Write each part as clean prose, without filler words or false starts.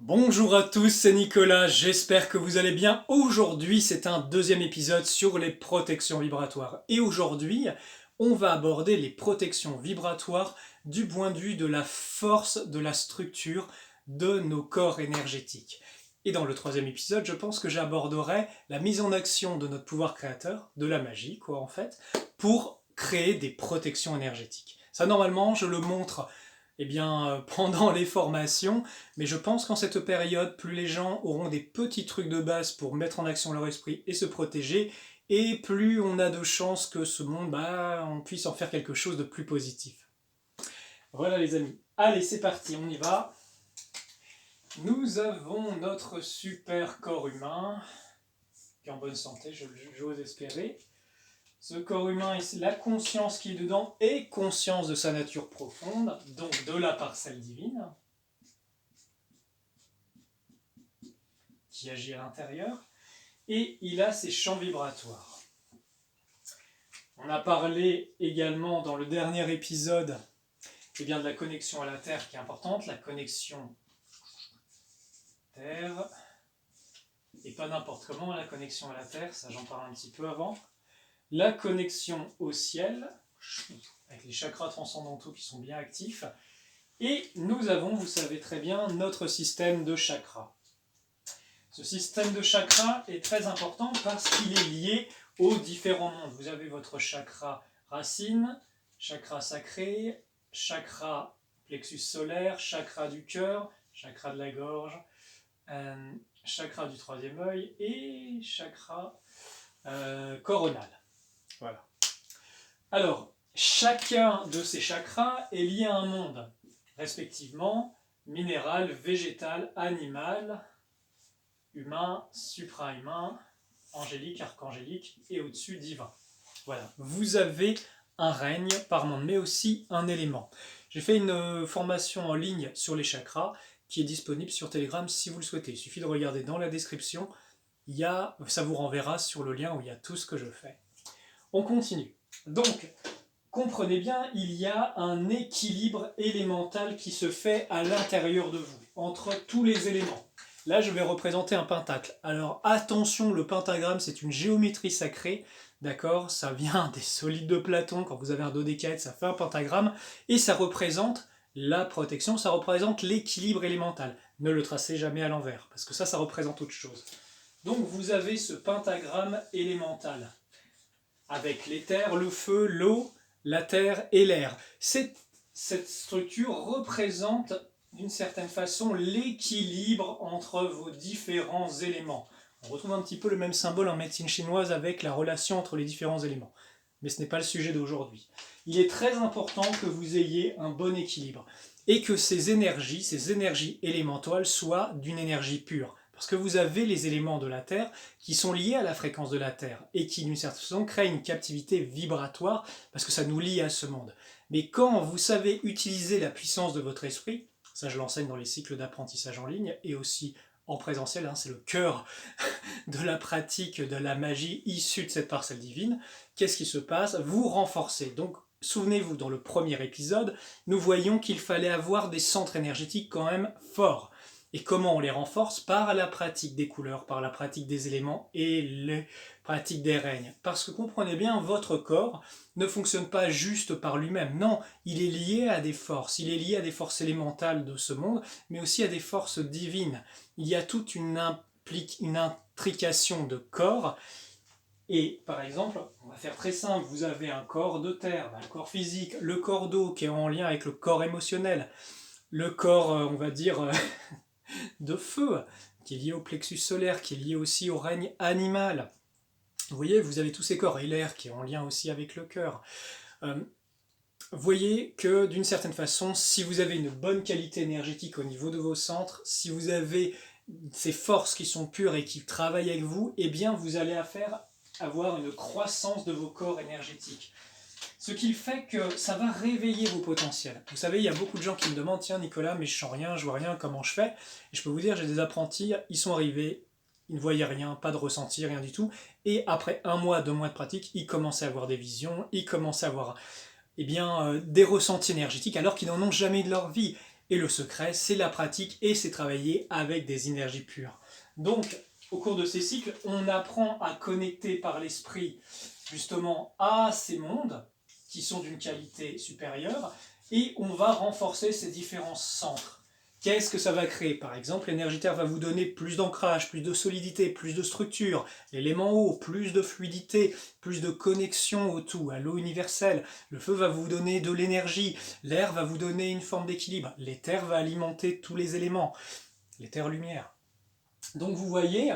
Bonjour à tous, c'est Nicolas, j'espère que vous allez bien. Aujourd'hui, c'est un deuxième épisode sur les protections vibratoires. Et aujourd'hui, on va aborder les protections vibratoires du point de vue de la force de la structure de nos corps énergétiques. Et dans le troisième épisode, je pense que j'aborderai la mise en action de notre pouvoir créateur, de la magie, quoi, en fait, pour créer des protections énergétiques. Ça, normalement, je le montre pendant les formations, mais je pense qu'en cette période, plus les gens auront des petits trucs de base pour mettre en action leur esprit et se protéger, et plus on a de chances que ce monde, on puisse en faire quelque chose de plus positif. Voilà les amis. Allez, c'est parti, on y va. Nous avons notre super corps humain, qui est en bonne santé, j'ose espérer. Ce corps humain, la conscience qui est dedans est conscience de sa nature profonde, donc de la parcelle divine, qui agit à l'intérieur, et il a ses champs vibratoires. On a parlé également dans le dernier épisode de la connexion à la Terre qui est importante, la connexion Terre, et pas n'importe comment la connexion à la Terre, ça j'en parle un petit peu avant. La connexion au ciel, avec les chakras transcendantaux qui sont bien actifs. Et nous avons, vous savez très bien, notre système de chakras. Ce système de chakras est très important parce qu'il est lié aux différents mondes. Vous avez votre chakra racine, chakra sacré, chakra plexus solaire, chakra du cœur, chakra de la gorge, chakra du troisième œil et chakra coronal. Voilà. Alors, chacun de ces chakras est lié à un monde, respectivement minéral, végétal, animal, humain, suprahumain, angélique, archangélique et au-dessus divin. Voilà, vous avez un règne par monde, mais aussi un élément. J'ai fait une formation en ligne sur les chakras qui est disponible sur Telegram si vous le souhaitez. Il suffit de regarder dans la description, ça vous renverra sur le lien où il y a tout ce que je fais. On continue. Donc, comprenez bien, il y a un équilibre élémental qui se fait à l'intérieur de vous, entre tous les éléments. Là, je vais représenter un pentacle. Alors, attention, le pentagramme, c'est une géométrie sacrée, d'accord? Ça vient des solides de Platon, quand vous avez un dodécaèdre, ça fait un pentagramme, et ça représente la protection, ça représente l'équilibre élémental. Ne le tracez jamais à l'envers, parce que ça représente autre chose. Donc, vous avez ce pentagramme élémental, avec l'éther, le feu, l'eau, la terre et l'air. Cette structure représente d'une certaine façon l'équilibre entre vos différents éléments. On retrouve un petit peu le même symbole en médecine chinoise avec la relation entre les différents éléments. Mais ce n'est pas le sujet d'aujourd'hui. Il est très important que vous ayez un bon équilibre et que ces énergies élémentales soient d'une énergie pure. Parce que vous avez les éléments de la Terre qui sont liés à la fréquence de la Terre et qui, d'une certaine façon, créent une captivité vibratoire parce que ça nous lie à ce monde. Mais quand vous savez utiliser la puissance de votre esprit, ça je l'enseigne dans les cycles d'apprentissage en ligne et aussi en présentiel, c'est le cœur de la pratique de la magie issue de cette parcelle divine, qu'est-ce qui se passe? Vous renforcez. Donc, souvenez-vous, dans le premier épisode, nous voyions qu'il fallait avoir des centres énergétiques quand même forts. Et comment on les renforce? Par la pratique des couleurs, par la pratique des éléments et les pratiques des règnes. Parce que comprenez bien, votre corps ne fonctionne pas juste par lui-même. Non, il est lié à des forces. Il est lié à des forces élémentales de ce monde, mais aussi à des forces divines. Il y a toute une intrication de corps. Et par exemple, on va faire très simple, vous avez un corps de terre, un corps physique, le corps d'eau qui est en lien avec le corps émotionnel, le corps, on va dire, de feu, qui est lié au plexus solaire, qui est lié aussi au règne animal. Vous voyez, vous avez tous ces corps, et l'air qui est en lien aussi avec le cœur. Vous voyez que d'une certaine façon, si vous avez une bonne qualité énergétique au niveau de vos centres, si vous avez ces forces qui sont pures et qui travaillent avec vous, eh bien vous allez avoir une croissance de vos corps énergétiques. Ce qui fait que ça va réveiller vos potentiels. Vous savez, il y a beaucoup de gens qui me demandent « Tiens Nicolas, mais je sens rien, je vois rien, comment je fais ?» Et je peux vous dire, j'ai des apprentis, ils sont arrivés, ils ne voyaient rien, pas de ressenti, rien du tout. Et après 1 mois, 2 mois de pratique, ils commençaient à avoir des visions, ils commençaient à avoir des ressentis énergétiques alors qu'ils n'en ont jamais de leur vie. Et le secret, c'est la pratique et c'est travailler avec des énergies pures. Donc, au cours de ces cycles, on apprend à connecter par l'esprit justement à ces mondes qui sont d'une qualité supérieure et on va renforcer ces différents centres. Qu'est-ce que ça va créer? Par exemple, l'énergie terre va vous donner plus d'ancrage, plus de solidité, plus de structure. L'élément eau, plus de fluidité, plus de connexion au tout, à l'eau universelle. Le feu va vous donner de l'énergie. L'air va vous donner une forme d'équilibre. L'éther va alimenter tous les éléments. L'éther-lumière. Donc vous voyez,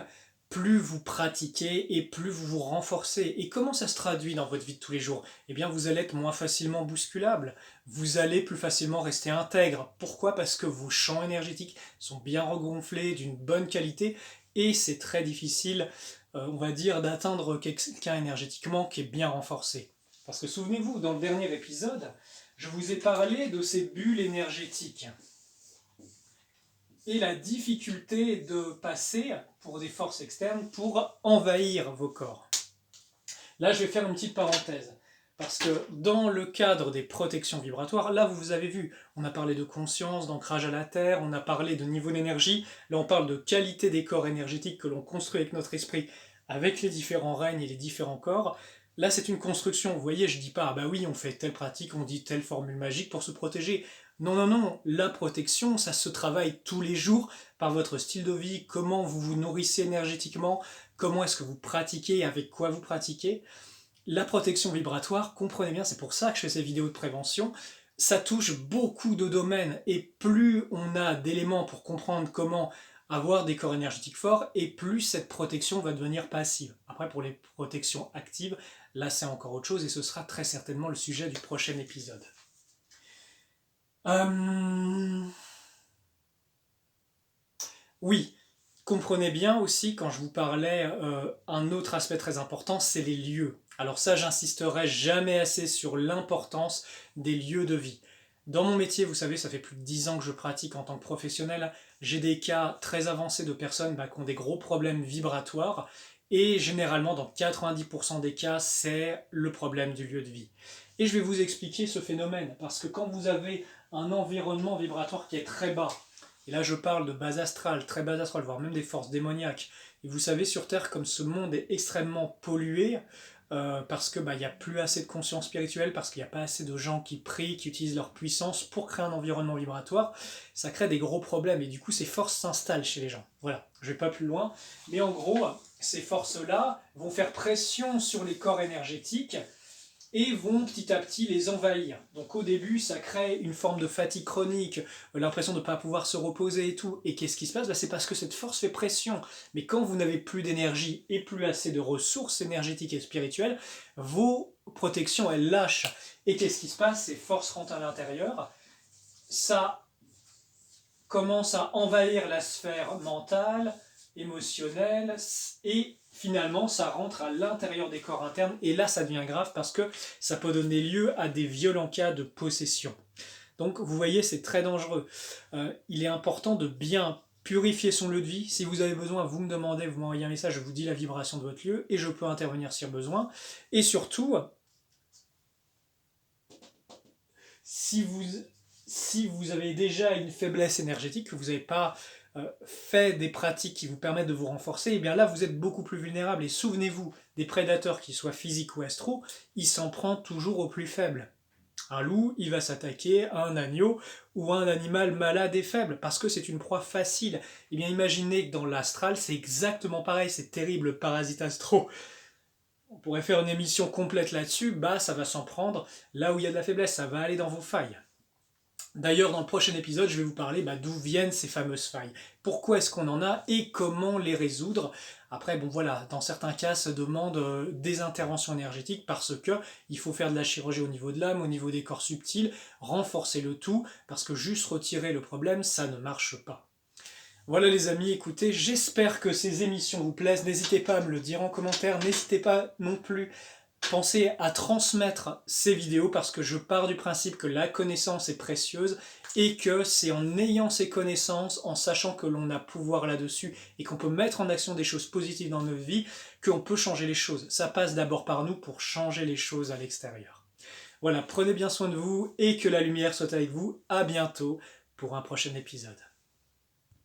plus vous pratiquez et plus vous vous renforcez. Et comment ça se traduit dans votre vie de tous les jours? Eh bien, vous allez être moins facilement bousculable. Vous allez plus facilement rester intègre. Pourquoi? Parce que vos champs énergétiques sont bien regonflés, d'une bonne qualité, et c'est très difficile, on va dire, d'atteindre quelqu'un énergétiquement qui est bien renforcé. Parce que souvenez-vous, dans le dernier épisode, je vous ai parlé de ces bulles énergétiques et la difficulté de passer pour des forces externes pour envahir vos corps. Là, je vais faire une petite parenthèse, parce que dans le cadre des protections vibratoires, là, vous avez vu, on a parlé de conscience, d'ancrage à la terre, on a parlé de niveau d'énergie, là, on parle de qualité des corps énergétiques que l'on construit avec notre esprit, avec les différents règnes et les différents corps. Là, c'est une construction, vous voyez, je dis pas, ah bah oui, on fait telle pratique, on dit telle formule magique pour se protéger. Non, non, non, la protection, ça se travaille tous les jours par votre style de vie, comment vous vous nourrissez énergétiquement, comment est-ce que vous pratiquez, avec quoi vous pratiquez. La protection vibratoire, comprenez bien, c'est pour ça que je fais ces vidéos de prévention, ça touche beaucoup de domaines, et plus on a d'éléments pour comprendre comment avoir des corps énergétiques forts, et plus cette protection va devenir passive. Après, pour les protections actives, là c'est encore autre chose, et ce sera très certainement le sujet du prochain épisode. Oui, comprenez bien aussi quand je vous parlais, un autre aspect très important, c'est les lieux. Alors ça, j'insisterai jamais assez sur l'importance des lieux de vie. Dans mon métier, vous savez, ça fait plus de 10 ans que je pratique en tant que professionnel. J'ai des cas très avancés de personnes qui ont des gros problèmes vibratoires. Et généralement, dans 90% des cas, c'est le problème du lieu de vie. Et je vais vous expliquer ce phénomène. Parce que quand vous avez un environnement vibratoire qui est très bas, et là je parle de base astrale, très base astrale, voire même des forces démoniaques, et vous savez sur Terre comme ce monde est extrêmement pollué, parce que il n'y a plus assez de conscience spirituelle, parce qu'il n'y a pas assez de gens qui prient, qui utilisent leur puissance pour créer un environnement vibratoire, ça crée des gros problèmes, et du coup ces forces s'installent chez les gens. Voilà, je vais pas plus loin, mais en gros, ces forces-là vont faire pression sur les corps énergétiques, et vont petit à petit les envahir. Donc au début, ça crée une forme de fatigue chronique, l'impression de ne pas pouvoir se reposer et tout. Et qu'est-ce qui se passe? C'est parce que cette force fait pression. Mais quand vous n'avez plus d'énergie et plus assez de ressources énergétiques et spirituelles, vos protections, elles lâchent. Et qu'est-ce qui se passe? Ces forces rentrent à l'intérieur, ça commence à envahir la sphère mentale, émotionnelle, et finalement ça rentre à l'intérieur des corps internes, et là ça devient grave parce que ça peut donner lieu à des violents cas de possession. Donc vous voyez, c'est très dangereux. Il est important de bien purifier son lieu de vie. Si vous avez besoin, vous me demandez, vous m'envoyez un message, je vous dis la vibration de votre lieu et je peux intervenir si besoin. Et surtout, si vous avez déjà une faiblesse énergétique, que vous n'avez pas fait des pratiques qui vous permettent de vous renforcer, et bien là vous êtes beaucoup plus vulnérable. Et souvenez-vous, des prédateurs, qu'ils soient physiques ou astro, ils s'en prennent toujours aux plus faibles. Un loup, il va s'attaquer à un agneau ou à un animal malade et faible, parce que c'est une proie facile. Et bien imaginez que dans l'astral, c'est exactement pareil, c'est terrible, le parasite astro. On pourrait faire une émission complète là-dessus, ça va s'en prendre là où il y a de la faiblesse, ça va aller dans vos failles. D'ailleurs, dans le prochain épisode, je vais vous parler d'où viennent ces fameuses failles. Pourquoi est-ce qu'on en a et comment les résoudre. Après, dans certains cas, ça demande des interventions énergétiques parce que il faut faire de la chirurgie au niveau de l'âme, au niveau des corps subtils, renforcer le tout, parce que juste retirer le problème, ça ne marche pas. Voilà les amis, écoutez, j'espère que ces émissions vous plaisent. N'hésitez pas à me le dire en commentaire, n'hésitez pas non plus pensez à transmettre ces vidéos parce que je pars du principe que la connaissance est précieuse et que c'est en ayant ces connaissances, en sachant que l'on a pouvoir là-dessus et qu'on peut mettre en action des choses positives dans notre vie, qu'on peut changer les choses. Ça passe d'abord par nous pour changer les choses à l'extérieur. Voilà, prenez bien soin de vous et que la lumière soit avec vous. À bientôt pour un prochain épisode.